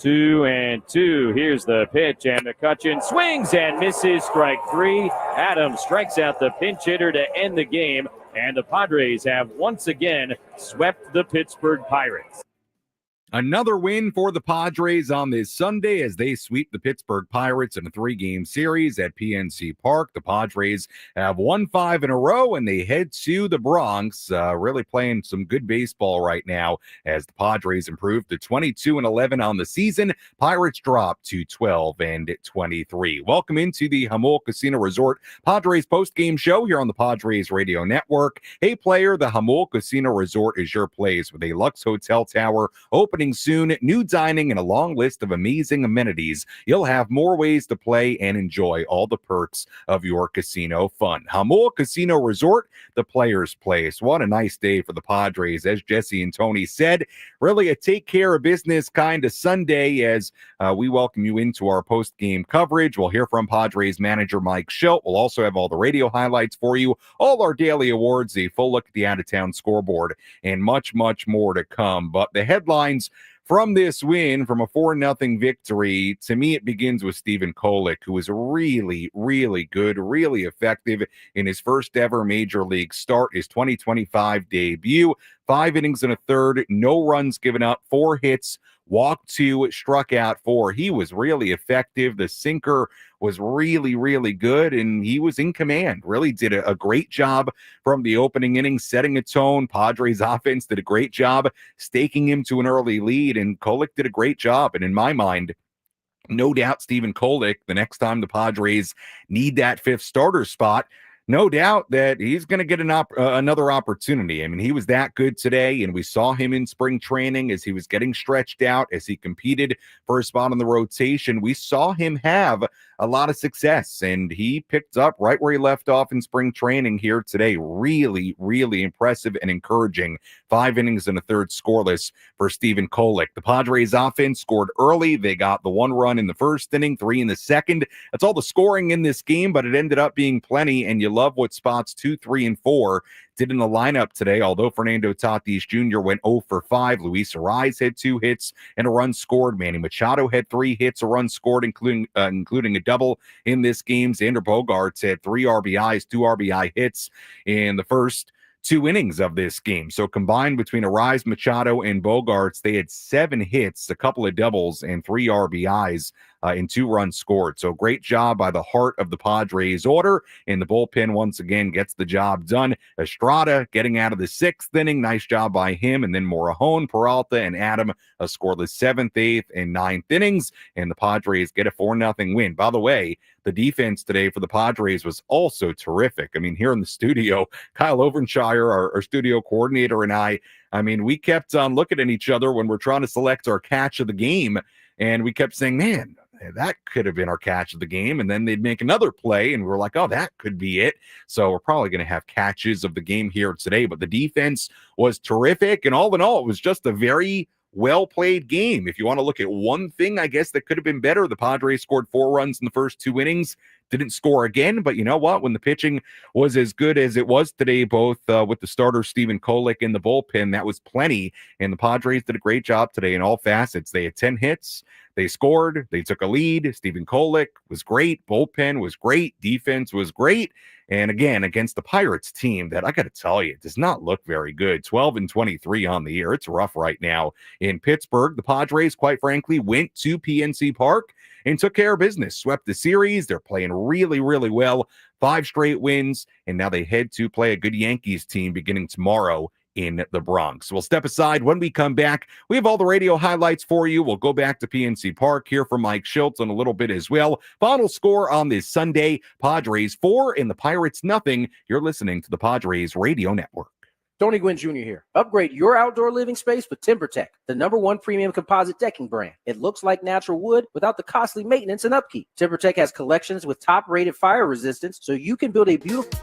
2-2. Here's the pitch, and McCutchen swings and misses. Strike three. Adams strikes out the pinch hitter to end the game, and the Padres have once again swept the Pittsburgh Pirates. Another win for the Padres on this Sunday as they sweep the Pittsburgh Pirates in a 3-game series at PNC Park. The Padres have won 5 in a row, and they head to the Bronx, really playing some good baseball right now as the Padres improve to 22-11 on the season. Pirates drop to 12-23. Welcome into the Jamul Casino Resort Padres postgame show here on the Padres Radio Network. Hey, player, the Jamul Casino Resort is your place with a Lux Hotel Tower opening soon, new dining, and a long list of amazing amenities. You'll have more ways to play and enjoy all the perks of your casino fun. Jamul Casino Resort, the player's place. What a nice day for the Padres, as Jesse and Tony said. Really a take care of business kind of Sunday as we welcome you into our post-game coverage. We'll hear from Padres manager Mike Shildt. We'll also have all the radio highlights for you, all our daily awards, a full look at the out-of-town scoreboard, and much, much more to come. But the headlines from this win, from a 4-0 victory, to me, it begins with Stephen Kolek, who was really, really good, really effective in his first ever major league start, his 2025 debut. 5 innings and a third, no runs given up, 4 hits, walked 2, struck out 4. He was really effective. The sinker was really, really good, and he was in command. Really did a great job from the opening innings, setting a tone. Padres offense did a great job staking him to an early lead, and Kolek did a great job. And in my mind, no doubt Stephen Kolek, the next time the Padres need that 5th starter spot, no doubt that he's going to get another opportunity. I mean, he was that good today, and we saw him in spring training as he was getting stretched out, as he competed for a spot on the rotation. We saw him have a lot of success, and he picked up right where he left off in spring training here today. Really, really impressive and encouraging. 5 innings and a third scoreless for Stephen Kolek. The Padres offense scored early. They got the 1 run in the first inning, 3 in the second. That's all the scoring in this game, but it ended up being plenty, and you love what spots 2, 3, and 4 did in the lineup today. Although Fernando Tatis Jr. went 0 for 5, Luis Arraez had 2 hits and a run scored. Manny Machado had 3 hits, a run scored, including a double in this game. Xander Bogaerts had 3 RBIs, 2 RBI hits in the first 2 innings of this game. So combined between Arraez, Machado, and Bogaerts, they had 7 hits, a couple of doubles, and 3 RBIs in 2 runs scored. So great job by the heart of the Padres order, and the bullpen once again gets the job done. Estrada getting out of the 6th inning. Nice job by him. And then Morejon, Peralta, and Adam a scoreless 7th, 8th, and 9th innings. And the Padres get a 4-0 win. By the way, the defense today for the Padres was also terrific. I mean, here in the studio, Kyle Overshire, our studio coordinator, and I mean, we kept on looking at each other when we're trying to select our catch of the game, and we kept saying, man, that could have been our catch of the game. And then they'd make another play, and we're like, oh, that could be it. So we're probably going to have catches of the game here today. But the defense was terrific, and all in all, it was just a very well-played game. If you want to look at one thing, I guess, that could have been better, the Padres scored 4 runs in the first 2 innings, didn't score again. But you know what? When the pitching was as good as it was today, both with the starter Stephen Kolek in the bullpen, that was plenty. And the Padres did a great job today in all facets. They had 10 hits. They scored. They took a lead. Stephen Kolek was great. Bullpen was great. Defense was great. And again, against the Pirates team that, I got to tell you, does not look very good. 12-23 on the year. It's rough right now in Pittsburgh. The Padres, quite frankly, went to PNC Park and took care of business, swept the series. They're playing really, really well. 5 straight wins, and now they head to play a good Yankees team beginning tomorrow in the Bronx. We'll step aside. When we come back, we have all the radio highlights for you. We'll go back to PNC Park, hear from Mike Shildt in a little bit as well. Final score on this Sunday, Padres 4 and the Pirates nothing. You're listening to the Padres Radio Network. Tony Gwynn Jr. here. Upgrade your outdoor living space with TimberTech, the #1 premium composite decking brand. It looks like natural wood without the costly maintenance and upkeep. TimberTech has collections with top-rated fire resistance, so you can build a beautiful...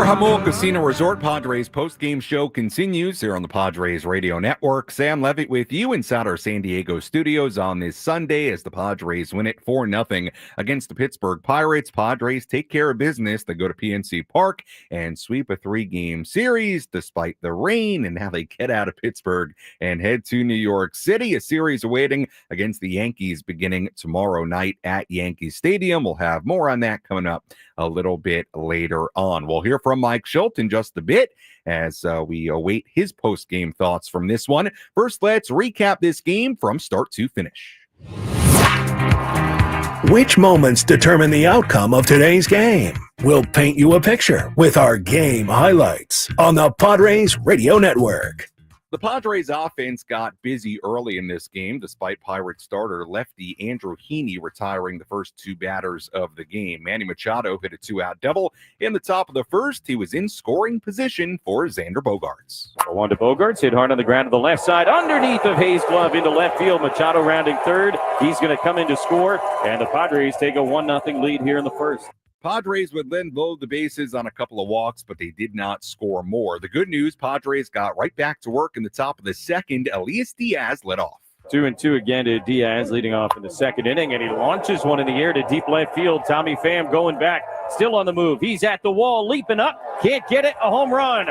Jamul Casino Resort Padres postgame show continues here on the Padres Radio Network. Sam Levitt with you inside our San Diego studios on this Sunday as the Padres win it 4-0 against the Pittsburgh Pirates. Padres take care of business. They go to PNC Park and sweep a 3-game series despite the rain, and now they get out of Pittsburgh and head to New York City. A series awaiting against the Yankees beginning tomorrow night at Yankee Stadium. We'll have more on that coming up a little bit later on. We'll hear from Mike Shildt in just a bit as we await his post-game thoughts from this one. First, let's recap this game from start to finish. Which moments determine the outcome of today's game? We'll paint you a picture with our game highlights on the Padres Radio Network. The Padres offense got busy early in this game, despite Pirate starter lefty Andrew Heaney retiring the first 2 batters of the game. Manny Machado hit a 2-out double. In the top of the first, he was in scoring position for Xander Bogaerts. One to Bogaerts, hit hard on the ground to the left side, underneath of Hayes' glove into left field. Machado rounding third. He's going to come in to score, and the Padres take a 1-0 lead here in the first. Padres would then load the bases on a couple of walks, but they did not score more. The good news, Padres got right back to work in the top of the second. Elias Diaz led off. 2-2 again to Diaz, leading off in the second inning, and he launches one in the air to deep left field. Tommy Pham going back, still on the move. He's at the wall, leaping up, can't get it, a home run.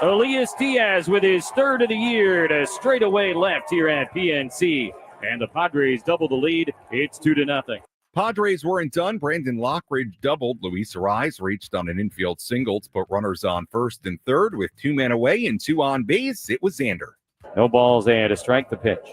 Elias Diaz with his third of the year to straightaway left here at PNC, and the Padres double the lead. It's 2-0. Padres weren't done. Brandon Lockridge doubled. Luis Arraez reached on an infield single to put runners on first and third with 2 men away and 2 on base. It was Xander. No balls and a strike the pitch.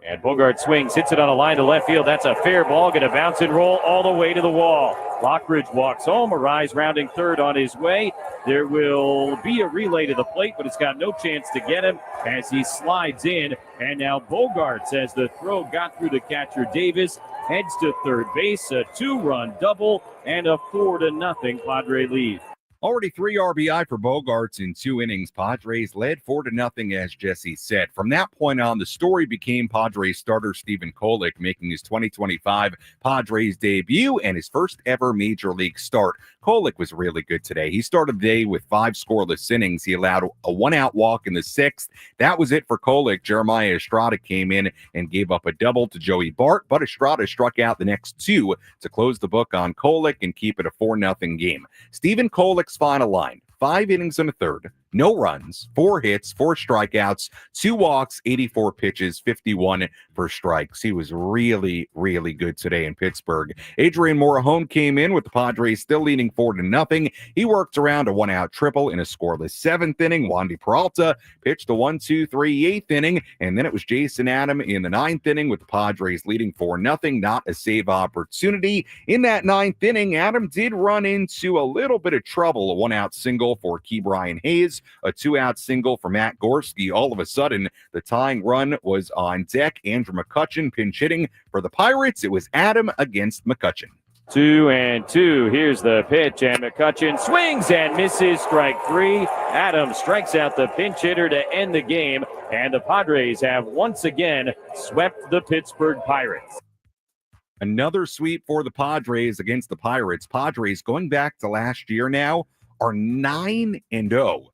And Bogaerts swings, hits it on a line to left field. That's a fair ball. Going to bounce and roll all the way to the wall. Lockridge walks home. Arraez rounding third on his way. There will be a relay to the plate, but it's got no chance to get him as he slides in. And now Bogaerts, as the throw got through the catcher Davis, heads to third base. A 2-run double and a 4-0 Padre lead. Already 3 RBI for Bogaerts in 2 innings. Padres led 4-0, as Jesse said. From that point on, the story became Padres starter Stephen Kolek making his 2025 Padres debut and his first ever major league start. Kolek was really good today. He started the day with 5 scoreless innings. He allowed a 1-out walk in the 6th. That was it for Kolek. Jeremiah Estrada came in and gave up a double to Joey Bart, but Estrada struck out the next 2 to close the book on Kolek and keep it a 4-0 game. Stephen Kolek's final line: 5 innings and a third, no runs, 4 hits, 4 strikeouts, 2 walks, 84 pitches, 51 for strikes. He was really, really good today in Pittsburgh. Adrian Morejon came in with the Padres still leading 4-0. He worked around a 1-out triple in a scoreless 7th inning. Wandy Peralta pitched a 1-2-3 8th inning, and then it was Jason Adam in the 9th inning with the Padres leading 4-0. Not a save opportunity. In that 9th inning, Adam did run into a little bit of trouble. A 1-out single for Ke'Bryan Hayes, a 2-out single for Matt Gorski. All of a sudden, the tying run was on deck. Andrew McCutchen pinch hitting for the Pirates. It was Adam against McCutchen. 2-2. Here's the pitch, and McCutchen swings and misses. Strike 3. Adam strikes out the pinch hitter to end the game, and the Padres have once again swept the Pittsburgh Pirates. Another sweep for the Padres against the Pirates. Padres, going back to last year now, are 9-0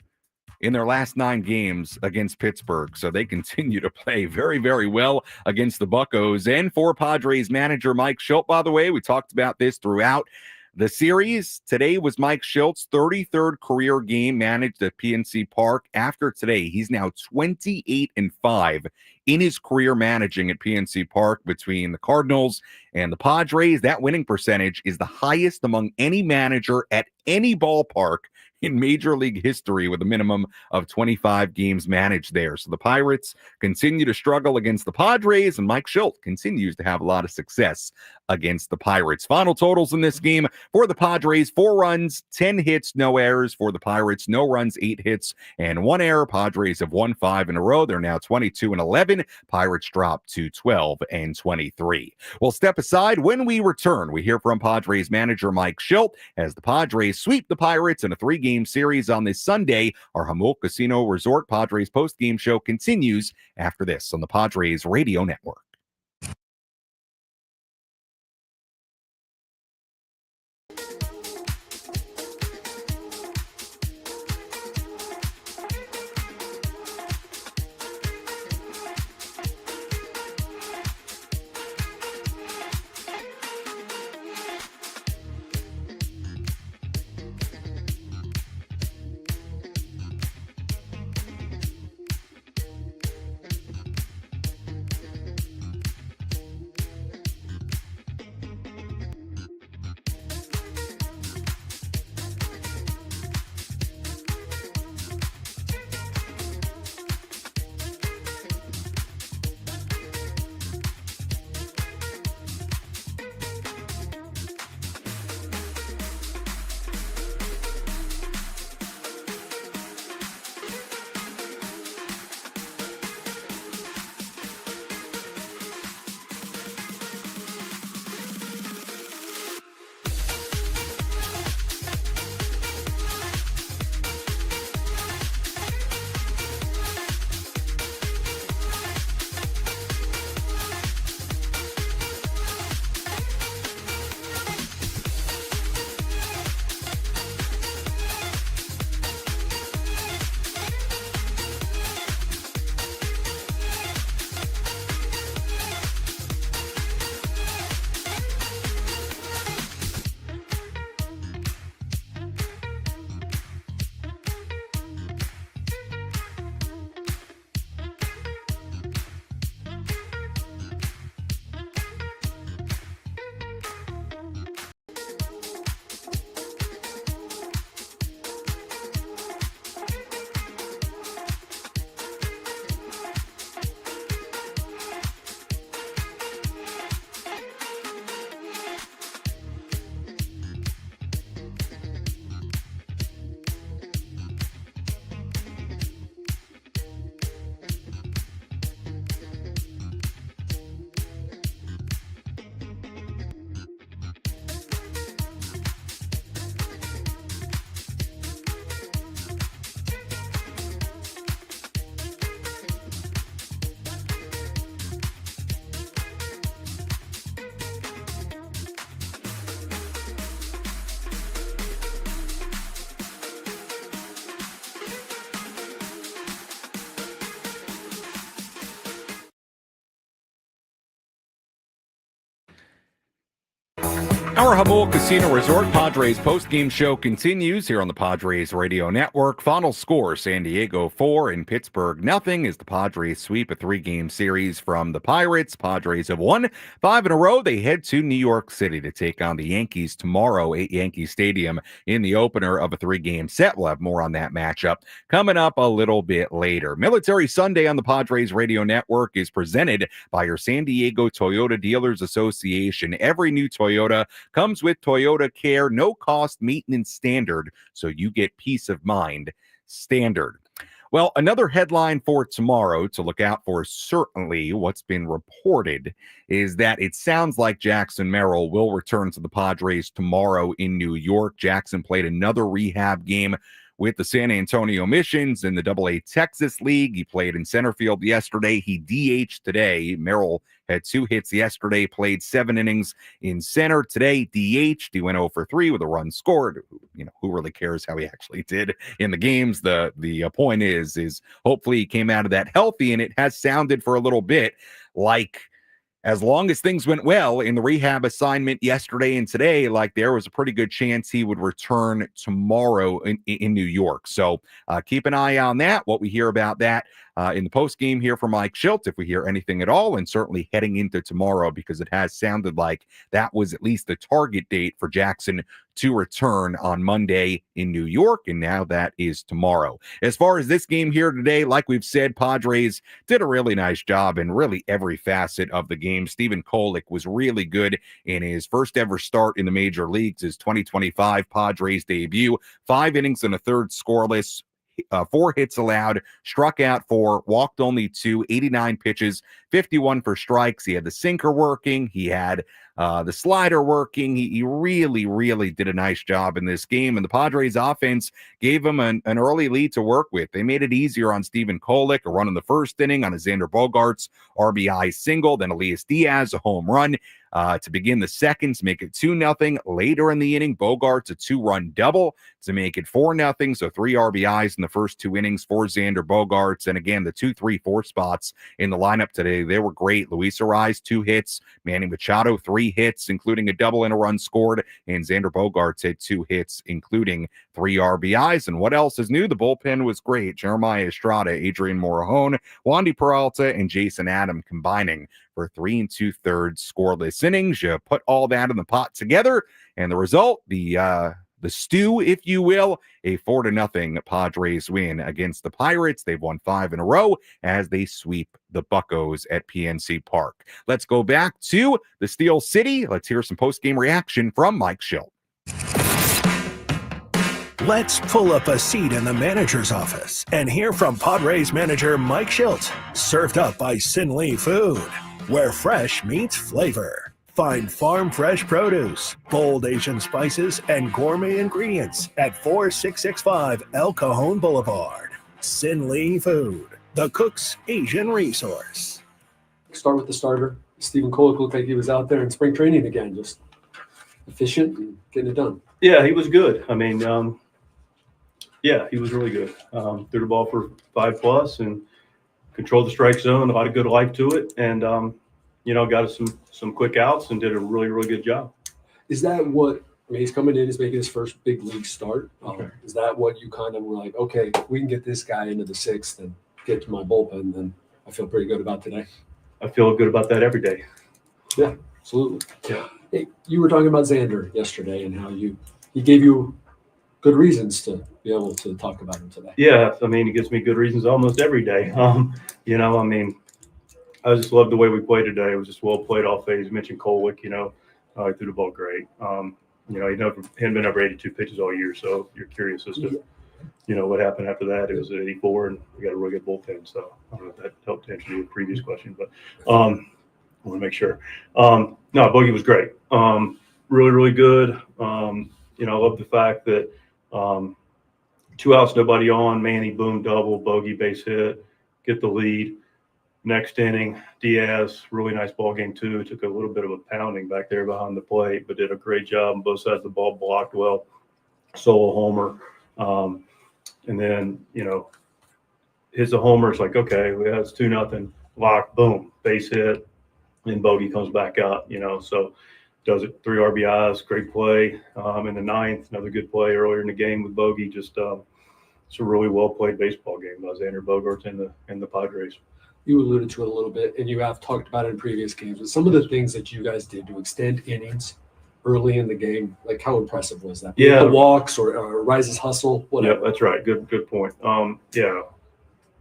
in their last 9 games against Pittsburgh. So they continue to play very, very well against the Buccos. And for Padres manager Mike Shildt, by the way, we talked about this throughout the series. Today was Mike Shildt's 33rd career game managed at PNC Park. After today, he's now 28-5 in his career managing at PNC Park between the Cardinals and the Padres. That winning percentage is the highest among any manager at any ballpark in Major League history, with a minimum of 25 games managed there. So the Pirates continue to struggle against the Padres, and Mike Shildt continues to have a lot of success against the Pirates. Final totals in this game for the Padres: 4 runs, 10 hits, no errors. For the Pirates, no runs, 8 hits, and 1 error. Padres have won 5 in a row. They're now 22-11. Pirates drop to 12-23. We'll step aside. When we return, we hear from Padres manager Mike Shildt as the Padres sweep the Pirates in a 3-game series on this Sunday. Our Jamul Casino Resort Padres postgame show continues after this on the Padres Radio Network. Our Jamul Casino Resort Padres postgame show continues here on the Padres Radio Network. Final score, San Diego 4 and Pittsburgh nothing, as the Padres sweep a 3-game series from the Pirates. Padres have won 5 in a row. They head to New York City to take on the Yankees tomorrow at Yankee Stadium in the opener of a 3-game set. We'll have more on that matchup coming up a little bit later. Military Sunday on the Padres Radio Network is presented by your San Diego Toyota Dealers Association. Every new Toyota comes with Toyota Care, no cost maintenance standard, so you get peace of mind standard. Well, another headline for tomorrow to look out for, certainly what's been reported, is that it sounds like Jackson Merrill will return to the Padres tomorrow in New York. Jackson played another rehab game with the San Antonio Missions in the AA Texas League. He played in center field yesterday. He DH'd today. Merrill had 2 hits yesterday, played 7 innings in center. Today, DH'd. He went 0 for 3 with a run scored. You know, who really cares how he actually did in the games? The point is hopefully he came out of that healthy, and it has sounded for a little bit like, as long as things went well in the rehab assignment yesterday and today, like there was a pretty good chance he would return tomorrow in New York. So keep an eye on that, what we hear about that in the post game here from Mike Shildt, if we hear anything at all, and certainly heading into tomorrow, because it has sounded like that was at least the target date for Jackson to return on Monday in New York, and now that is tomorrow. As far as this game here today, like we've said, Padres did a really nice job in really every facet of the game. Stephen Kolek was really good in his first ever start in the major leagues, his 2025 Padres debut. 5 innings and a third scoreless, 4 hits allowed, struck out 4, walked only 2, 89 pitches, 51 for strikes. He had the sinker working. He had the slider working. He really, really did a nice job in this game, and the Padres offense gave him an early lead to work with. They made it easier on Stephen Kolek, a run in the first inning on a Xander Bogaerts RBI single, then Elias Diaz, a home run to begin the second to make it 2-0. Later in the inning, Bogaerts a 2-run double to make it 4-0. So 3 RBIs in the first 2 innings for Xander Bogaerts. And again, the 2, 3, 4 spots in the lineup today, they were great. Luis Arraez, 2 hits. Manny Machado, 3 hits, including a double and a run scored. And Xander Bogaerts had 2 hits, including 3 RBIs. And what else is new? The bullpen was great. Jeremiah Estrada, Adrian Morejon, Wandy Peralta, and Jason Adam combining for 3 2/3 scoreless innings. You put all that in the pot together, and the result, the stew, if you will, a 4-0 Padres win against the Pirates. They've won 5 in a row as they sweep the Buccos at PNC Park. Let's go back to the Steel City. Let's hear some post-game reaction from Mike Shildt. Let's pull up a seat in the manager's office and hear from Padres manager Mike Shildt. Served up by Sin Lee Food, where fresh meets flavor. Find farm fresh produce, bold Asian spices, and gourmet ingredients at 4665 El Cajon Boulevard. Sin Lee Food, the cook's Asian resource. Start with the starter. Stephen Kolek looked like he was out there in spring training again, just efficient and getting it done. Yeah, he was good. I mean, he was really good. Threw the ball for 5+ and controlled the strike zone, a lot of good life to it, and got us some quick outs and did a really, really good job. Is that what, I mean, he's coming in, he's making his first big league start. Is that what you kind of were like, okay, if we can get this guy into the 6th and get to my bullpen, then I feel pretty good about today? I feel good about that every day. Yeah, absolutely. Yeah. Hey, you were talking about Xander yesterday and how he gave you good reasons to be able to talk about him today. Yeah, I mean, he gives me good reasons almost every day. I just love the way we played today. It was just well played all phase. You mentioned Kolek, he threw the ball great. He hadn't been over 82 pitches all year, so you're curious as to, what happened after that. It was at 84, and we got a really good bullpen. So I don't know if that helped to answer your previous question, but I want to make sure. No, Bogey was great. Really, really good. I love the fact that 2 outs, nobody on, Manny, boom, double, Bogey, base hit, get the lead. Next inning, Diaz, really nice ball game too. Took a little bit of a pounding back there behind the plate, but did a great job on both sides of the ball, blocked well, solo homer. And then, hits a homer. It's like, okay, it's 2-0, lock, boom, base hit, and Bogey comes back up, So does it. 3 RBIs, great play in the ninth. Another good play earlier in the game with Bogey. Just it's a really well played baseball game by Xander Bogaerts and the Padres. You alluded to it a little bit, and you have talked about it in previous games. But some of the things that you guys did to extend innings early in the game, like how impressive was that? Yeah, the walks or Rise's hustle, whatever. Yeah, that's right. Good point. Yeah,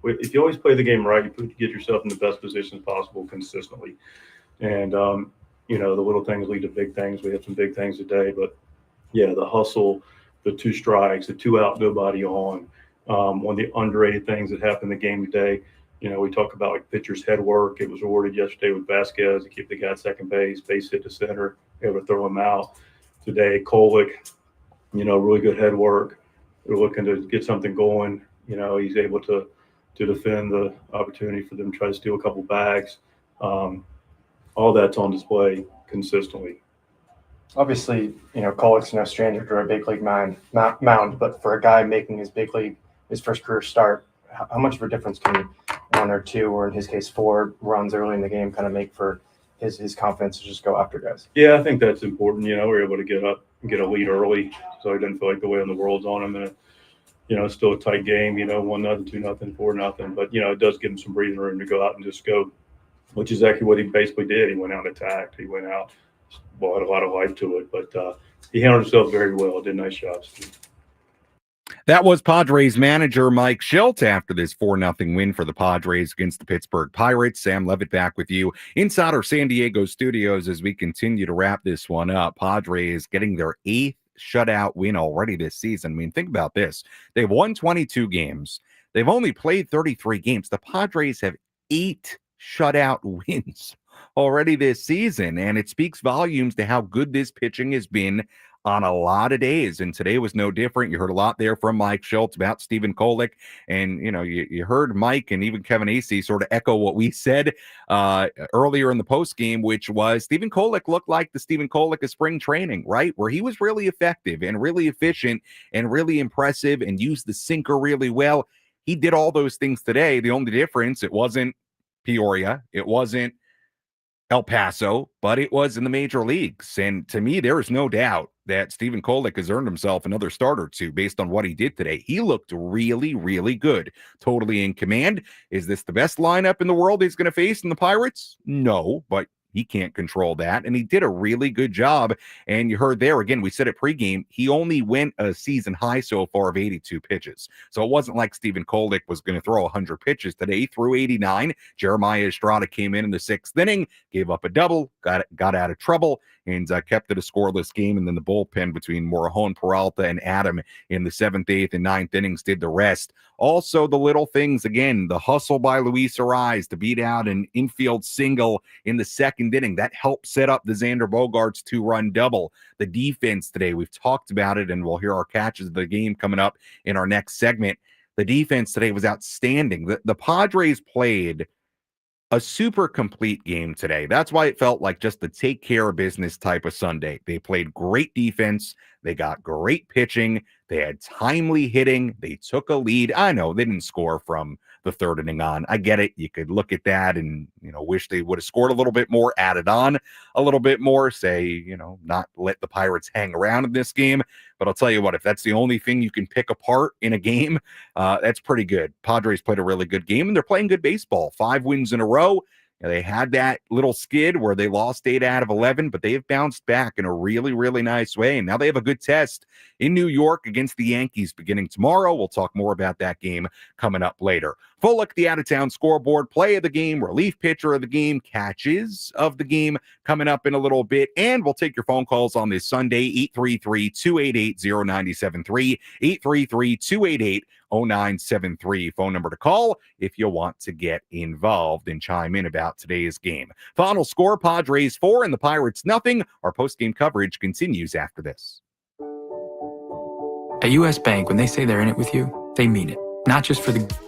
if you always play the game right, you get yourself in the best positions possible consistently, and you know, the little things lead to big things. We had some big things today, but yeah, the hustle, the 2 strikes, the 2 out, nobody on. One of the underrated things that happened in the game today. You know, we talk about like pitcher's head work. It was awarded yesterday with Vasquez to keep the guy at second base hit to center, able to throw him out. Today, Kolek, you know, really good head work. We're looking to get something going. You know, he's able to defend the opportunity for them to try to steal a couple bags. All that's on display consistently. Obviously, you know, Kolek's no stranger to a big league mound, but for a guy making his first career start, how much of a difference can 1 or 2, or in his case 4 runs early in the game kind of make for his confidence to just go after guys? Yeah, I think that's important. You know, we're able to get up and get a lead early, so he doesn't feel like the weight on the world's on him. And you know, it's still a tight game. You know, 1-0, 2-0, 4-0. But you know, it does give him some breathing room to go out and just go, which is exactly what he basically did. He went out and attacked. He went out, had a lot of life to it, but he handled himself very well. Did a nice job, Steve. That was Padres manager Mike Shildt after this 4-0 win for the Padres against the Pittsburgh Pirates. Sam Levitt back with you inside our San Diego studios as we continue to wrap this one up. Padres getting their 8th shutout win already this season. I mean, think about this. They've won 22 games. They've only played 33 games. The Padres have 8 shutout wins already this season, and it speaks volumes to how good this pitching has been on a lot of days, and today was no different. You heard a lot there from Mike Shildt about Stephen Kolek, and you know, you heard Mike and even Kevin Acee sort of echo what we said earlier in the post game, which was Stephen Kolek looked like the Stephen Kolek of spring training, right, where he was really effective and really efficient and really impressive and used the sinker really well. He did all those things today. The only difference, it wasn't Peoria, it wasn't El Paso, but it was in the major leagues. And to me, there is no doubt that Stephen Kolek has earned himself another start or 2 based on what he did today. He looked really, really good, totally in command. Is this the best lineup in the world he's going to face in the Pirates? No, but he can't control that, and he did a really good job. And you heard there, again, we said it pregame, he only went a season high so far of 82 pitches. So it wasn't like Stephen Kolek was going to throw 100 pitches today. He threw 89. Jeremiah Estrada came in the 6th inning, gave up a double, got out of trouble, and kept it a scoreless game. And then the bullpen between Morejon, Peralta, and Adam in the 7th, 8th, and 9th innings did the rest. Also, the little things, again, the hustle by Luis Arraez to beat out an infield single in the 2nd inning. That helped set up the Xander Bogaerts 2-run double. The defense today, we've talked about it, and we'll hear our catches of the game coming up in our next segment. The defense today was outstanding. The Padres played a super complete game today. That's why it felt like just the take care of business type of Sunday. They played great defense. They got great pitching. They had timely hitting. They took a lead. I know they didn't score from the 3rd inning on. I get it. You could look at that and, you know, wish they would have scored a little bit more, added on a little bit more, say, you know, not let the Pirates hang around in this game. But I'll tell you what, if that's the only thing you can pick apart in a game, that's pretty good. Padres played a really good game, and they're playing good baseball. 5 wins in a row. They had that little skid where they lost 8 out of 11, but they've bounced back in a really, really nice way. And now they have a good test in New York against the Yankees beginning tomorrow. We'll talk more about that game coming up later. Full look at the out-of-town scoreboard, play of the game, relief pitcher of the game, catches of the game coming up in a little bit. And we'll take your phone calls on this Sunday, 833-288-0973, 833-288-0973. Phone number to call if you want to get involved and chime in about today's game. Final score, Padres 4 and the Pirates nothing. Our post-game coverage continues after this. At U.S. Bank, when they say they're in it with you, they mean it. Not just for the...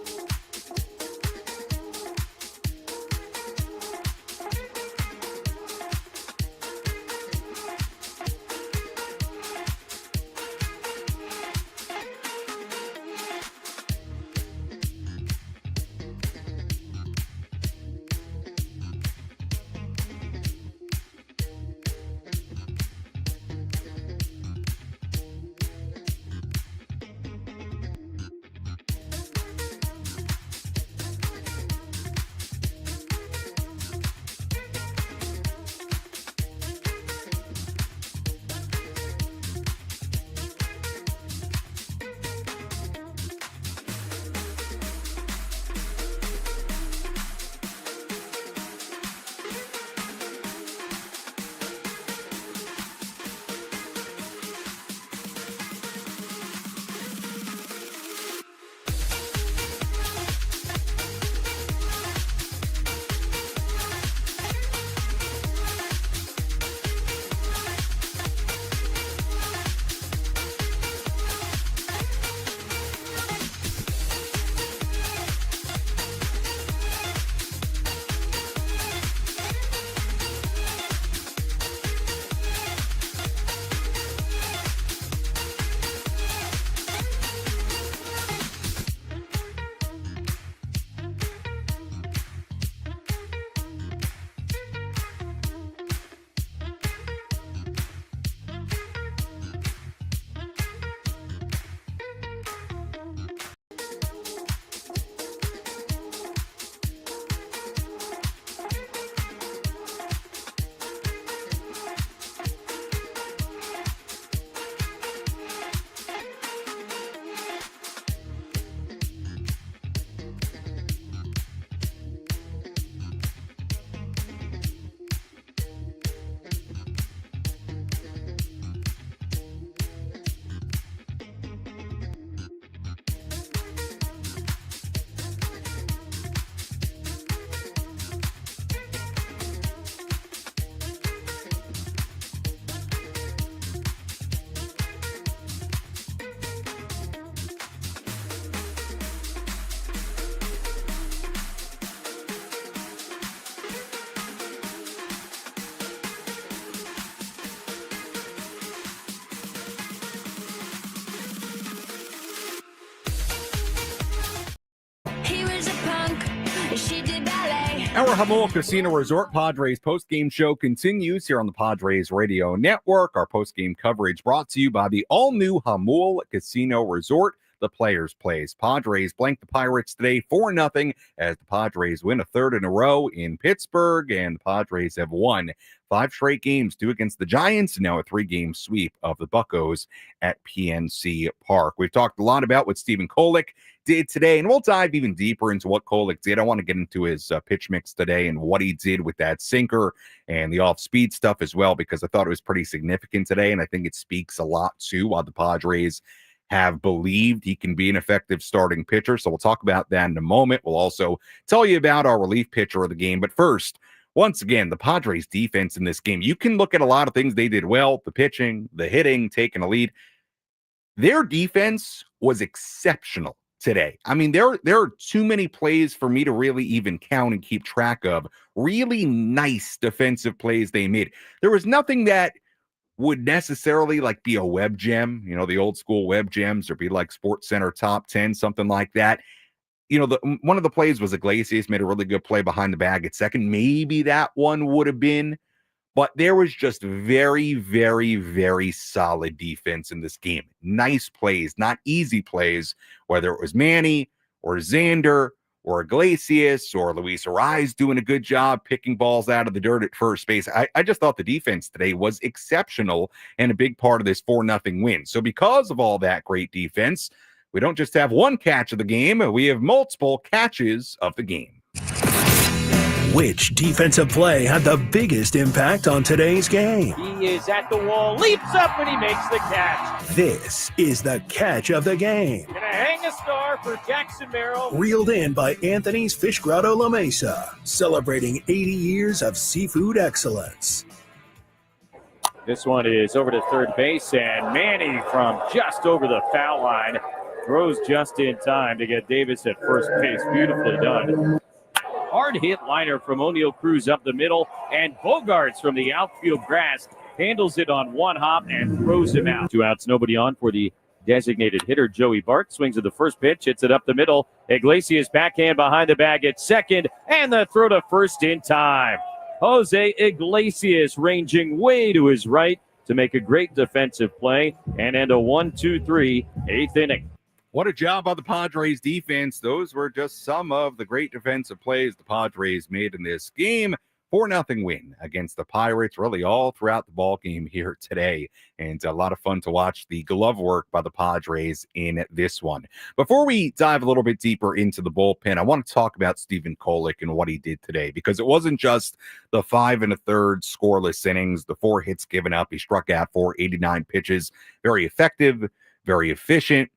Our Jamul Casino Resort Padres postgame show continues here on the Padres Radio Network. Our postgame coverage brought to you by the all-new Jamul Casino Resort, the Players Place. Padres blank the Pirates today 4-0 as the Padres win a third in a row in Pittsburgh, and the Padres have won 5 straight games, 2 against the Giants, and now a 3-game sweep of the Buccos at PNC Park. We've talked a lot about what Stephen Kolek did today, and we'll dive even deeper into what Kolek did. I want to get into his pitch mix today and what he did with that sinker and the off-speed stuff as well, because I thought it was pretty significant today, and I think it speaks a lot to why the Padres have believed he can be an effective starting pitcher. So we'll talk about that in a moment. We'll also tell you about our relief pitcher of the game. But first, once again, the Padres defense in this game, you can look at a lot of things they did well, the pitching, the hitting, taking a lead. Their defense was exceptional today. I mean, there are too many plays for me to really even count and keep track of. Really nice defensive plays they made. There was nothing that would necessarily like be a web gem, you know, the old school web gems, or be like Sports Center top 10, something like that. You know, one of the plays was Iglesias made a really good play behind the bag at second. Maybe that one would have been, but there was just very, very, very solid defense in this game. Nice plays, not easy plays, whether it was Manny or Xander or Iglesias or Luis Ariz doing a good job picking balls out of the dirt at first base. I just thought the defense today was exceptional and a big part of this 4-0 win. So because of all that great defense, we don't just have one catch of the game, we have multiple catches of the game. Which defensive play had the biggest impact on today's game? He is at the wall, leaps up, and he makes the catch. This is the catch of the game. Gonna hang a star for Jackson Merrill. Reeled in by Anthony's Fish Grotto La Mesa, celebrating 80 years of seafood excellence. This one is over to third base, and Manny from just over the foul line throws just in time to get Davis at first base. Beautifully done. Hard hit liner from O'Neill Cruz up the middle, and Bogarts from the outfield grass handles it on one hop and throws him out. 2 outs, nobody on for the designated hitter. Joey Bart swings at the first pitch, hits it up the middle. Iglesias backhand behind the bag at second, and the throw to first in time. Jose Iglesias ranging way to his right to make a great defensive play and end a 1-2-3 8th inning. What a job by the Padres defense. Those were just some of the great defensive plays the Padres made in this game. 4-0 win against the Pirates, really all throughout the ball game here today. And a lot of fun to watch the glove work by the Padres in this one. Before we dive a little bit deeper into the bullpen, I want to talk about Stephen Kolek and what he did today, because it wasn't just the 5 1/3 scoreless innings, the 4 hits given up. He struck out for 89 pitches. Very effective, very efficient.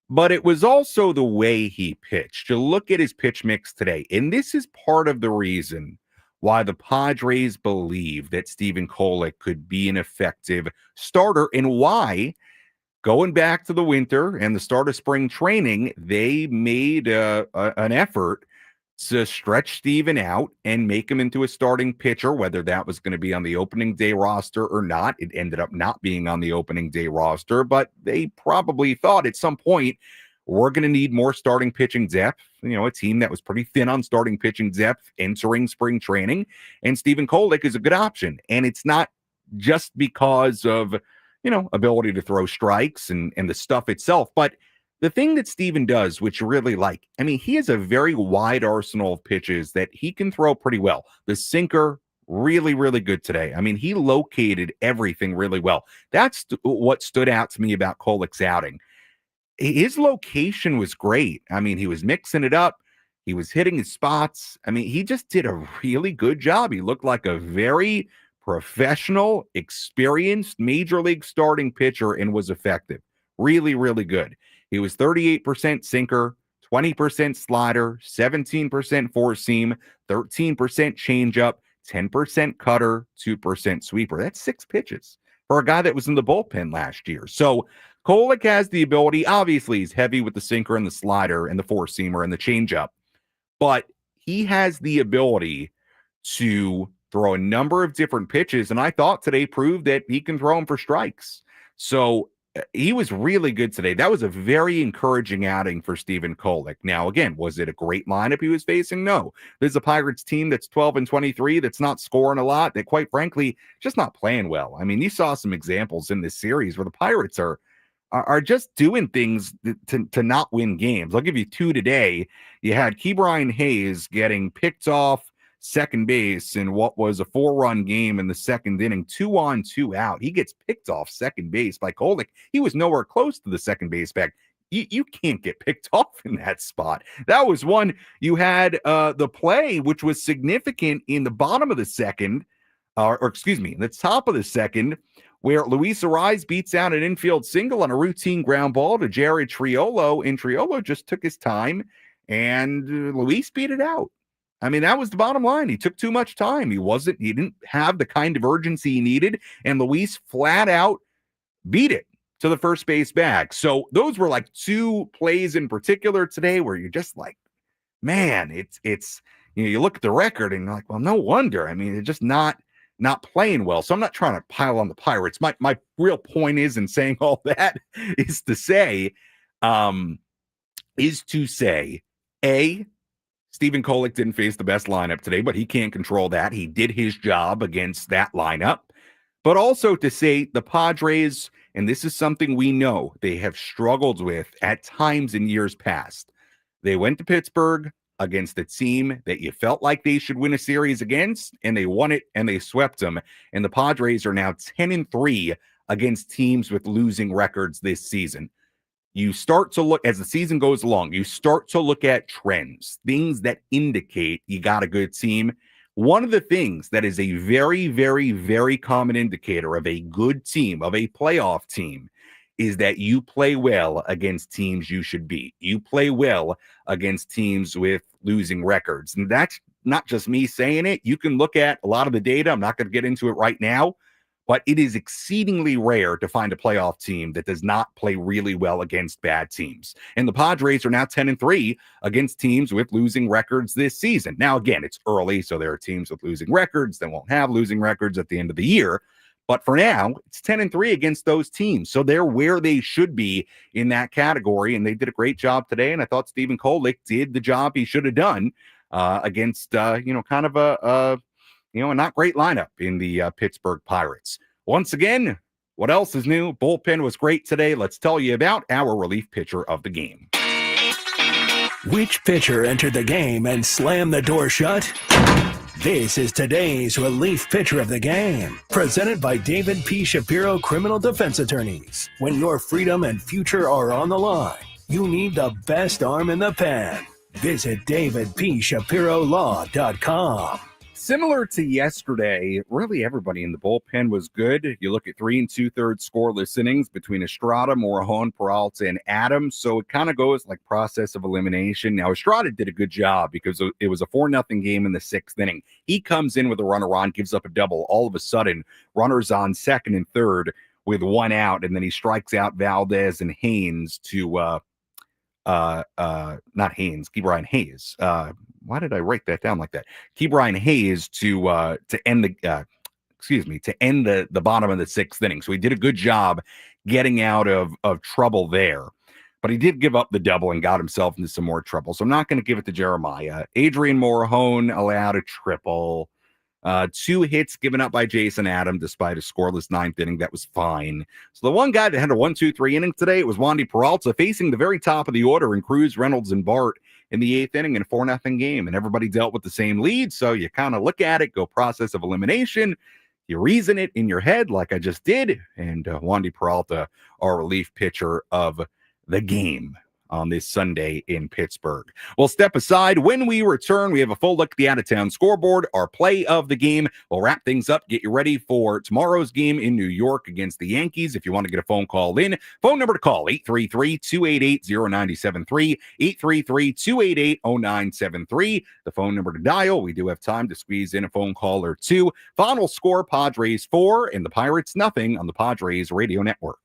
But it was also the way he pitched. You look at his pitch mix today, and this is part of the reason why the Padres believe that Stephen Kolek could be an effective starter, and why, going back to the winter and the start of spring training, they made an effort to stretch Steven out and make him into a starting pitcher, whether that was going to be on the opening day roster or not. It ended up not being on the opening day roster, but they probably thought at some point, we're going to need more starting pitching depth. You know, a team that was pretty thin on starting pitching depth entering spring training, and Stephen Kolek is a good option. And it's not just because of, you know, ability to throw strikes and the stuff itself, but the thing that Steven does, which you really like, I mean, he has a very wide arsenal of pitches that he can throw pretty well. The sinker, really, really good today. I mean, he located everything really well. That's what stood out to me about Kolek's outing. His location was great. I mean, he was mixing it up. He was hitting his spots. I mean, he just did a really good job. He looked like a very professional, experienced major league starting pitcher and was effective. Really, really good. He was 38% sinker, 20% slider, 17% four seam, 13% changeup, 10% cutter, 2% sweeper. That's 6 pitches for a guy that was in the bullpen last year. So Kolek has the ability. Obviously, he's heavy with the sinker and the slider and the four seamer and the changeup, but he has the ability to throw a number of different pitches. And I thought today proved that he can throw them for strikes. So he was really good today. That was a very encouraging outing for Stephen Kolek. Now, again, was it a great lineup he was facing? No. There's a Pirates team that's 12-23, that's not scoring a lot, that quite frankly, just not playing well. I mean, you saw some examples in this series where the Pirates are just doing things to not win games. I'll give you two today. You had Ke'Bryan Hayes getting picked off second base in what was a 4-run game in the second inning, 2 on, 2 out. He gets picked off second base by Kolek. He was nowhere close to the second base back. You can't get picked off in that spot. That was one. You had the play, which was significant in the bottom of the second, the top of the second, where Luis Ariz beats out an infield single on a routine ground ball to Jared Triolo, and Triolo just took his time, and Luis beat it out. I mean, that was the bottom line. He took too much time. He didn't have the kind of urgency he needed, and Luis flat out beat it to the first base bag. So those were like two plays in particular today where you're just like, man, it's you look at the record and you're like, well, no wonder. I mean, they're just not playing well. So I'm not trying to pile on the Pirates. My real point is in saying all that is to say, Stephen Kolek didn't face the best lineup today, but he can't control that. He did his job against that lineup. But also to say the Padres, and this is something we know they have struggled with at times in years past. They went to Pittsburgh against a team that you felt like they should win a series against, and they won it, and they swept them. And the Padres are now 10-3 against teams with losing records this season. You start to look, as the season goes along, you start to look at trends, things that indicate you got a good team. One of the things that is a very, very, very common indicator of a good team, of a playoff team, is that you play well against teams you should beat. You play well against teams with losing records. And that's not just me saying it. You can look at a lot of the data. I'm not going to get into it right now. But it is exceedingly rare to find a playoff team that does not play really well against bad teams. And the Padres are now 10-3 against teams with losing records this season. Now, again, it's early, so there are teams with losing records that won't have losing records at the end of the year. But for now, it's 10-3 against those teams. So they're where they should be in that category. And they did a great job today. And I thought Stephen Kolek did the job he should have done against, kind of a not great lineup in the Pittsburgh Pirates. Once again, what else is new? Bullpen was great today. Let's tell you about our relief pitcher of the game. Which pitcher entered the game and slammed the door shut? This is today's relief pitcher of the game, presented by David P. Shapiro Criminal Defense Attorneys. When your freedom and future are on the line, you need the best arm in the pen. Visit davidpshapirolaw.com. Similar to yesterday, really everybody in the bullpen was good. You look at 3 2/3 scoreless innings between Estrada, Morejon, Peralta, and Adams. So it kind of goes like process of elimination. Now, Estrada did a good job because it was a 4-0 game in the 6th inning. He comes in with a runner on, gives up a double. All of a sudden, runners on second and third with 1 out, and then he strikes out Valdez and Haynes to not Haynes, Ke'Bryan Hayes. Why did I write that down like that? Ke'Bryan Hayes to end the bottom of the 6th inning. So he did a good job getting out of trouble there. But he did give up the double and got himself into some more trouble. So I'm not going to give it to Jeremiah. Adrian Morejon allowed a triple. 2 hits given up by Jason Adam despite a scoreless 9th inning. That was fine. So the one guy that had a 1-2-3 inning today, it was Wandy Peralta facing the very top of the order, and Cruz, Reynolds, and Bart in the 8th inning in a 4-0 game. And everybody dealt with the same lead. So you kind of look at it, go process of elimination. You reason it in your head like I just did. And Wandy Peralta, our relief pitcher of the game on this Sunday in Pittsburgh. We'll step aside. When we return, we have a full look at the out-of-town scoreboard, our play of the game. We'll wrap things up, get you ready for tomorrow's game in New York against the Yankees. If you want to get a phone call in, phone number to call, 833-288-0973, 833-288-0973. The phone number to dial. We do have time to squeeze in a phone call or two. Final score, Padres 4 and the Pirates nothing on the Padres Radio Network.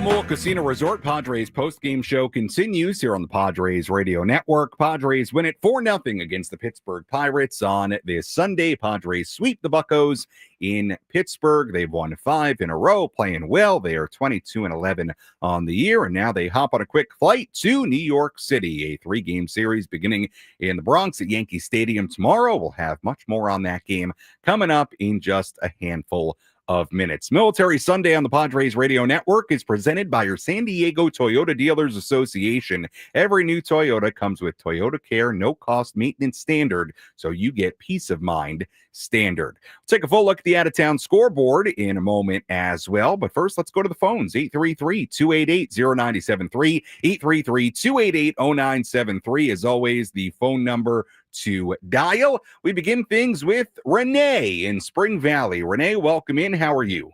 Jamul Casino Resort Padres postgame show continues here on the Padres Radio Network. Padres win it 4-0 against the Pittsburgh Pirates on this Sunday. Padres sweep the Buccos in Pittsburgh. They've won 5 in a row, playing well. They are 22-11 on the year, and now they hop on a quick flight to New York City. A 3-game series beginning in the Bronx at Yankee Stadium tomorrow. We'll have much more on that game coming up in just a handful of minutes. Military Sunday on the Padres Radio Network is presented by your San Diego Toyota Dealers Association. Every new Toyota comes with Toyota Care no-cost maintenance standard, so you get peace of mind standard. We'll take a full look at the out-of-town scoreboard in a moment as well, but first let's go to the phones. 833-288-0973, 833-288-0973 is always the phone number to dial. We begin things with Renee in Spring Valley. Renee, welcome in. How are you?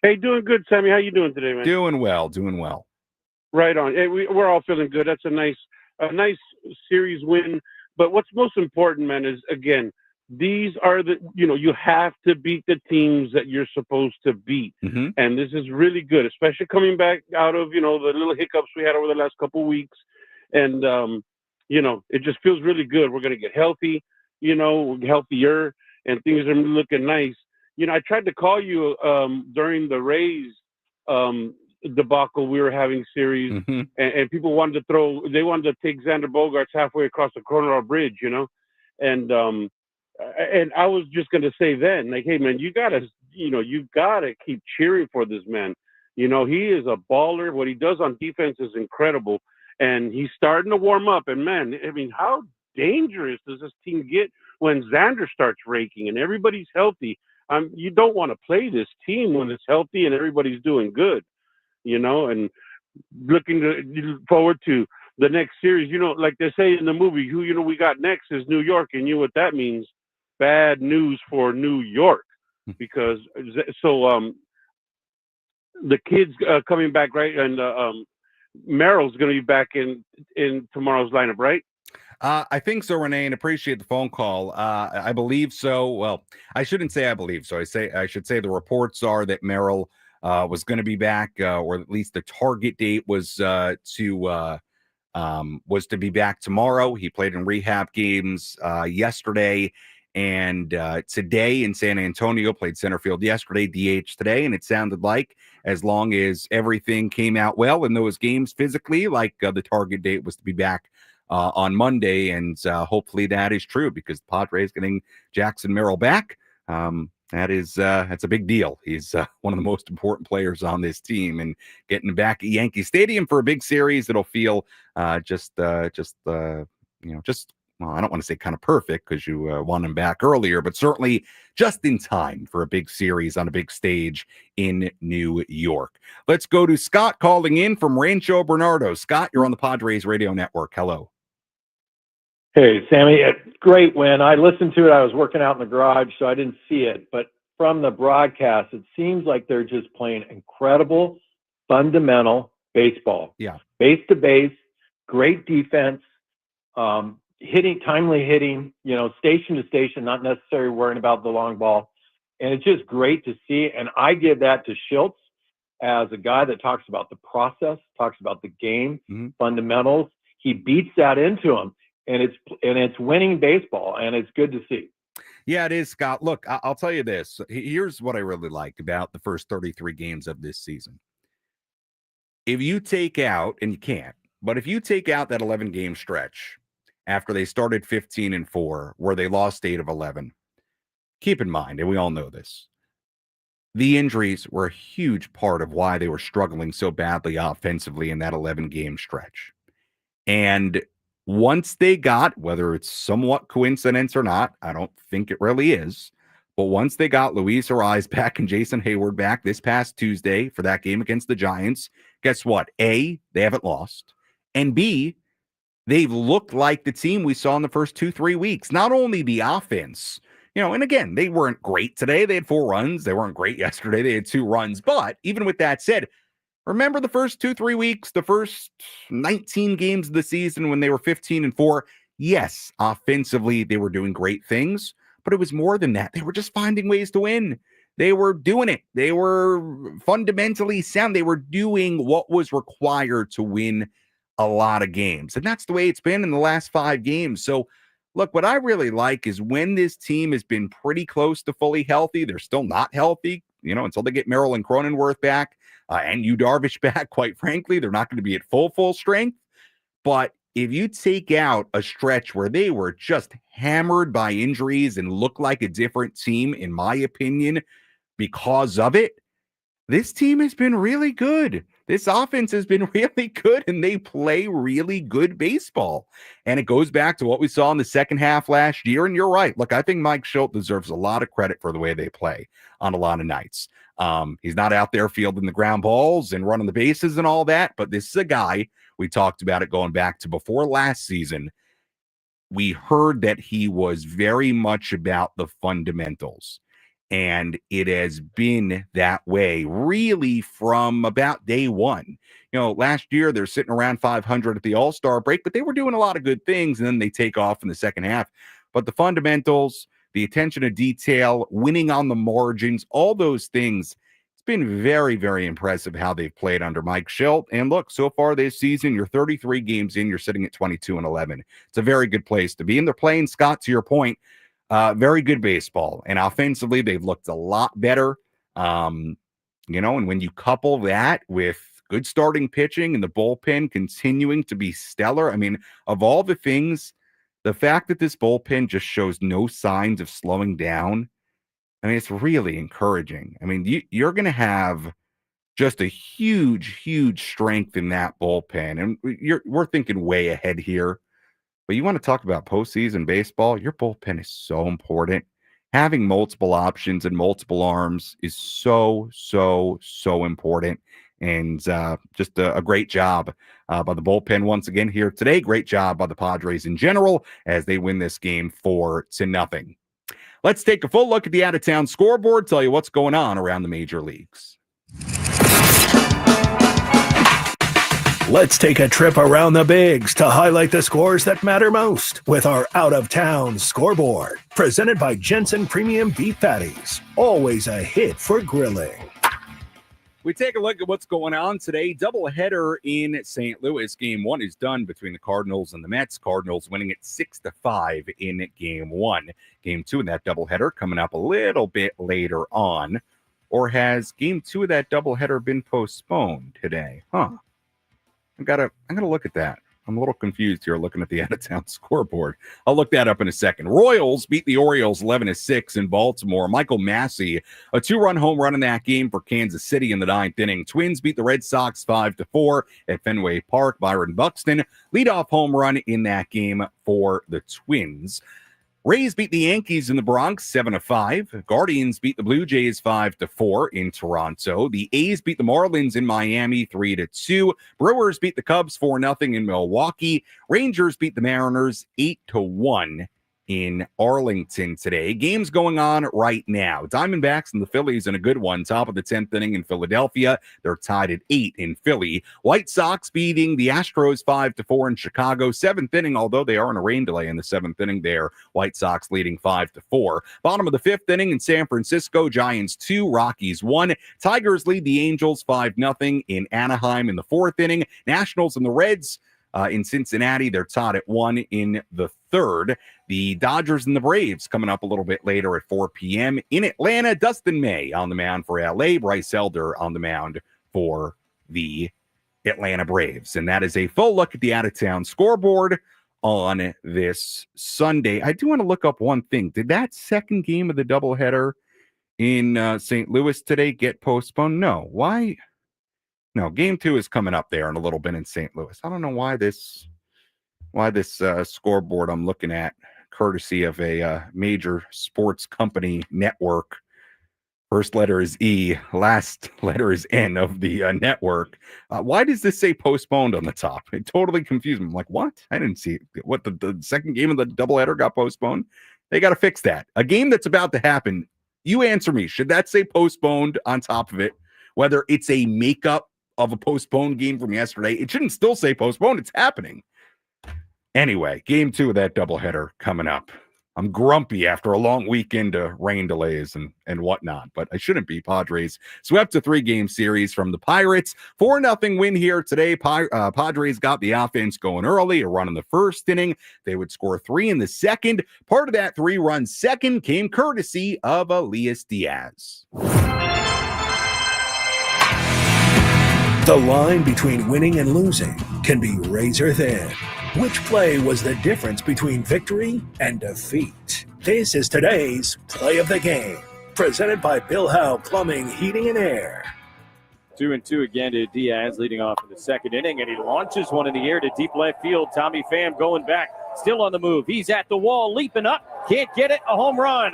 Hey, doing good, Sammy. How you doing today, man? Doing well, doing well. Right on. Hey, we're all feeling good. That's a nice series win. But what's most important, man, is again, these are you have to beat the teams that you're supposed to beat. Mm-hmm. And this is really good, especially coming back out of, the little hiccups we had over the last couple of weeks. And, it just feels really good. We're going to get healthy, healthier, and things are looking nice. I tried to call you during the Rays debacle we were having series, mm-hmm. and people wanted to take Xander Bogaerts halfway across the Coronado Bridge, and I was just going to say then, like, hey, man, you gotta keep cheering for this man. He is a baller. What he does on defense is incredible. And he's starting to warm up. And, man, I mean, how dangerous does this team get when Xander starts raking and everybody's healthy? You don't want to play this team when it's healthy and everybody's doing good, and looking forward to the next series. Like they say in the movie, who we got next is New York. And you know what that means? Bad news for New York. Because the kid's coming back, right? And Merrill's going to be back in tomorrow's lineup, right? I think so, Renee, and appreciate the phone call. I believe so. Well, I shouldn't say I believe so. I should say the reports are that Merrill was going to be back, or at least the target date was to be back tomorrow. He played in rehab games yesterday and today in San Antonio, played center field yesterday, DH today, and it sounded like as long as everything came out well in those games physically, like the target date was to be back on Monday, and hopefully that is true because the Padres getting Jackson Merrill back. That's a big deal. He's one of the most important players on this team, and getting back at Yankee Stadium for a big series, it'll feel well, I don't want to say kind of perfect because you want him back earlier, but certainly just in time for a big series on a big stage in New York. Let's go to Scott calling in from Rancho Bernardo. Scott, you're on the Padres Radio Network. Hello. Hey, Sammy, great win. I listened to it. I was working out in the garage, so I didn't see it. But from the broadcast, it seems like they're just playing incredible, fundamental baseball. Yeah. Base to base, great defense, timely hitting, station to station, not necessarily worrying about the long ball. And it's just great to see. And I give that to Shildt as a guy that talks about the process, talks about the game, fundamentals. He beats that into him. And it's winning baseball, and it's good to see. Yeah, it is, Scott. Look, I'll tell you this. Here's what I really like about the first 33 games of this season. If you take out, and you can't, but if you take out that 11-game stretch after they started 15-4, where they lost 8 of 11, keep in mind, and we all know this, the injuries were a huge part of why they were struggling so badly offensively in that 11-game stretch. And once they got, whether it's somewhat coincidence or not, I don't think it really is, but once they got Luis Ariz back and Jason Hayward back this past Tuesday for that game against the Giants, guess what? A, they haven't lost, and B, they've looked like the team we saw in the first 2-3 weeks. Not only the offense, and again, they weren't great today. They had 4 runs. They weren't great yesterday. They had 2 runs. But even with that said, remember the first 2-3 weeks, the first 19 games of the season when they were 15-4? Yes, offensively, they were doing great things, but it was more than that. They were just finding ways to win. they were doing it. They were fundamentally sound. They were doing what was required to win a lot of games. And that's the way it's been in the last 5 games. So, look, what I really like is when this team has been pretty close to fully healthy, they're still not healthy, until they get Merrill and Cronenworth back and Yu Darvish back, quite frankly. They're not going to be at full strength. But if you take out a stretch where they were just hammered by injuries and look like a different team, in my opinion, because of it, this team has been really good. This offense has been really good, and they play really good baseball. And it goes back to what we saw in the second half last year. And you're right. Look, I think Mike Shildt deserves a lot of credit for the way they play on a lot of nights. He's not out there fielding the ground balls and running the bases and all that, but this is a guy, we talked about it going back to before last season. We heard that he was very much about the fundamentals. And it has been that way really from about day one. Last year they're sitting around 500 at the All-Star break, but they were doing a lot of good things, and then they take off in the second half. But the fundamentals, the attention to detail, winning on the margins, all those things, it's been very, very impressive how they've played under Mike Shildt. And look, so far this season, you're 33 games in, you're sitting at 22-11. It's a very good place to be. And they're playing, Scott, to your point, very good baseball. And offensively, they've looked a lot better. And when you couple that with good starting pitching and the bullpen continuing to be stellar, I mean, of all the things, the fact that this bullpen just shows no signs of slowing down, I mean, it's really encouraging. I mean, you're going to have just a huge strength in that bullpen. And we're thinking way ahead here. But you want to talk about postseason baseball, your bullpen is so important. Having multiple options and multiple arms is so important. And just a great job by the bullpen once again here today. Great job by the Padres in general as they win this game 4-0. Let's take a full look at the out-of-town scoreboard, tell you what's going on around the major leagues. Let's take a trip around the bigs to highlight the scores that matter most with our out-of-town scoreboard. Presented by Jensen Premium Beef Patties. Always a hit for grilling. We take a look at what's going on today. Doubleheader in St. Louis. Game 1 is done between the Cardinals and the Mets. Cardinals winning it 6-5 in Game 1. Game 2 in that doubleheader coming up a little bit later on. Or has Game 2 of that doubleheader been postponed today? I gotta look at that. I'm a little confused here looking at the out-of-town scoreboard. I'll look that up in a second. Royals beat the Orioles 11-6 in Baltimore. Michael Massey, a 2-run home run in that game for Kansas City in the 9th inning. Twins beat the Red Sox 5-4 at Fenway Park. Byron Buxton, leadoff home run in that game for the Twins. Rays beat the Yankees in the Bronx 7-5. Guardians beat the Blue Jays 5-4 in Toronto. The A's beat the Marlins in Miami 3-2. Brewers beat the Cubs 4-0 in Milwaukee. Rangers beat the Mariners 8-1 in Arlington today. Games going on right now. Diamondbacks and the Phillies in a good one. Top of the 10th inning in Philadelphia. They're tied at 8 in Philly. White Sox beating the Astros 5-4 in Chicago. 7th inning, although they are in a rain delay in the 7th inning there. White Sox leading 5-4. Bottom of the 5th inning in San Francisco. Giants 2, Rockies 1. Tigers lead the Angels 5-0 in Anaheim in the 4th inning. Nationals and the Reds in Cincinnati, they're tied at 1 in the 3rd. The Dodgers and the Braves coming up a little bit later at 4 p.m. in Atlanta. Dustin May on the mound for LA. Bryce Elder on the mound for the Atlanta Braves. And that is a full look at the out-of-town scoreboard on this Sunday. I do want to look up one thing. Did that second game of the doubleheader in St. Louis today get postponed? No. Why? No, game 2 is coming up there in a little bit in St. Louis. I don't know why this scoreboard I'm looking at, courtesy of a major sports company network. First letter is E, last letter is N of the network. Why does this say postponed on the top? It totally confused me. I'm like, what? I didn't see it. What, the second game of the doubleheader got postponed? They got to fix that. A game that's about to happen, you answer me. Should that say postponed on top of it? Whether it's a makeup of a postponed game from yesterday, it shouldn't still say postponed. It's happening. Anyway, game 2 of that doubleheader coming up. I'm grumpy after a long weekend of rain delays and whatnot, but I shouldn't be. Padres swept a 3-game series from the Pirates. 4-0 win here today. Padres got the offense going early, a run in the first inning. They would score 3 in the second. Part of that 3-run second came courtesy of Elias Diaz. The line between winning and losing can be razor thin. Which play was the difference between victory and defeat? This is today's Play of the Game, presented by Bill Howe Plumbing, Heating, and Air. 2-2 again to Diaz, leading off in the second inning, and he launches one in the air to deep left field. Tommy Pham going back, still on the move. He's at the wall, leaping up, can't get it, a home run.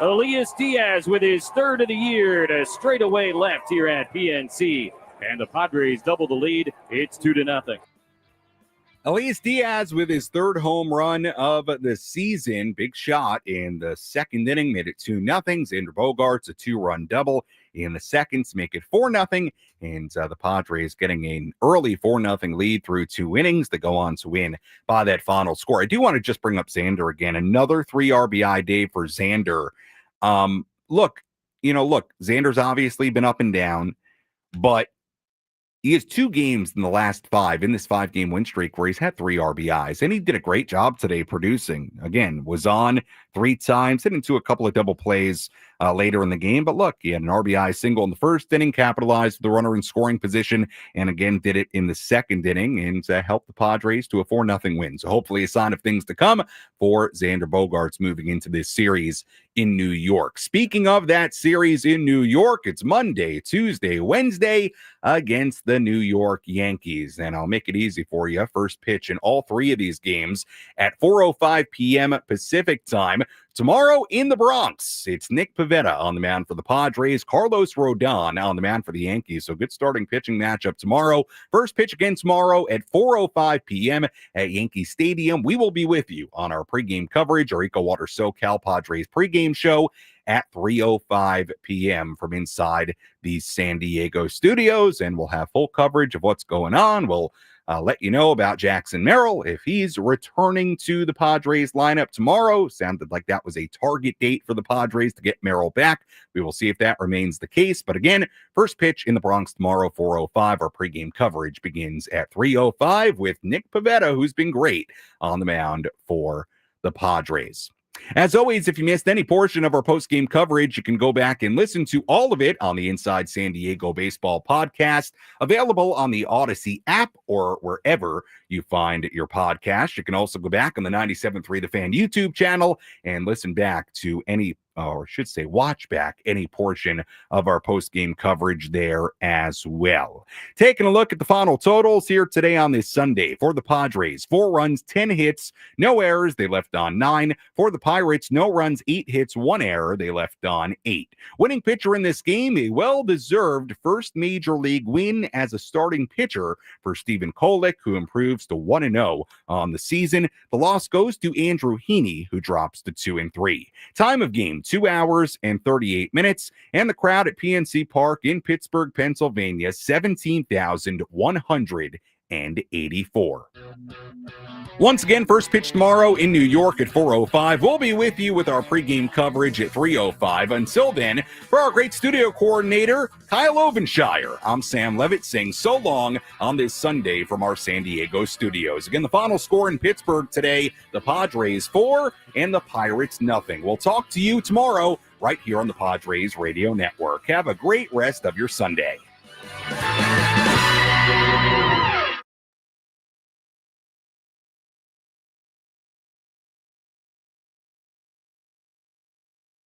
Elias Diaz with his third of the year to straightaway left here at PNC, and the Padres double the lead. It's 2-0. Elias Diaz with his third home run of the season. Big shot in the second inning, made it 2-0. Xander Bogaerts, a 2-run double in the second to make it 4-0. And the Padres getting an early 4-0 lead through 2 innings to go on to win by that final score. I do want to just bring up Xander again. Another 3 RBI day for Xander. Look, Xander's obviously been up and down, but he has 2 games in the last 5 in this 5-game win streak where he's had 3 RBIs, and he did a great job today producing. Again, was on 3 times, hit into a couple of double plays later in the game. But look, he had an RBI single in the first inning, capitalized with the runner in scoring position, and again did it in the second inning and helped the Padres to a 4-0 win. So hopefully a sign of things to come for Xander Bogaerts moving into this series in New York. Speaking of that series in New York, it's Monday, Tuesday, Wednesday against the New York Yankees. And I'll make it easy for you. First pitch in all 3 of these games at 4:05 p.m. Pacific time. Tomorrow in the Bronx, it's Nick Pivetta on the mound for the Padres, Carlos Rodon on the mound for the Yankees. So good starting pitching matchup tomorrow. First pitch again tomorrow at 4:05 p.m. at Yankee Stadium. We will be with you on our pregame coverage, our EcoWater SoCal Padres pregame show at 3:05 p.m. from inside the San Diego studios, and we'll have full coverage of what's going on. We'll let you know about Jackson Merrill if he's returning to the Padres lineup tomorrow. Sounded like that was a target date for the Padres to get Merrill back. We will see if that remains the case. But again, first pitch in the Bronx tomorrow, 4:05. Our pregame coverage begins at 3:05 with Nick Pivetta, who's been great on the mound for the Padres. As always, if you missed any portion of our post-game coverage, you can go back and listen to all of it on the Inside San Diego Baseball podcast, available on the Odyssey app or wherever you find your podcast. You can also go back on the 97.3 The Fan YouTube channel and listen back to watch back any portion of our post-game coverage there as well. Taking a look at the final totals here today on this Sunday for the Padres: 4 runs, 10 hits, no errors. They left on 9. For the Pirates, no runs, 8 hits, 1 error. They left on 8. Winning pitcher in this game, a well-deserved first major league win as a starting pitcher for Stephen Kolek, who improves to 1-0 on the season. The loss goes to Andrew Heaney, who drops to 2-3. Time of game, 2 hours and 38 minutes, and the crowd at PNC Park in Pittsburgh, Pennsylvania, 17,184. Once again, first pitch tomorrow in New York at 4:05. We'll be with you with our pregame coverage at 3:05. Until then, for our great studio coordinator, Kyle Ovenshire, I'm Sam Levitt saying so long on this Sunday from our San Diego studios. Again, the final score in Pittsburgh today, the Padres 4 and the Pirates 0. We'll talk to you tomorrow right here on the Padres Radio Network. Have a great rest of your Sunday.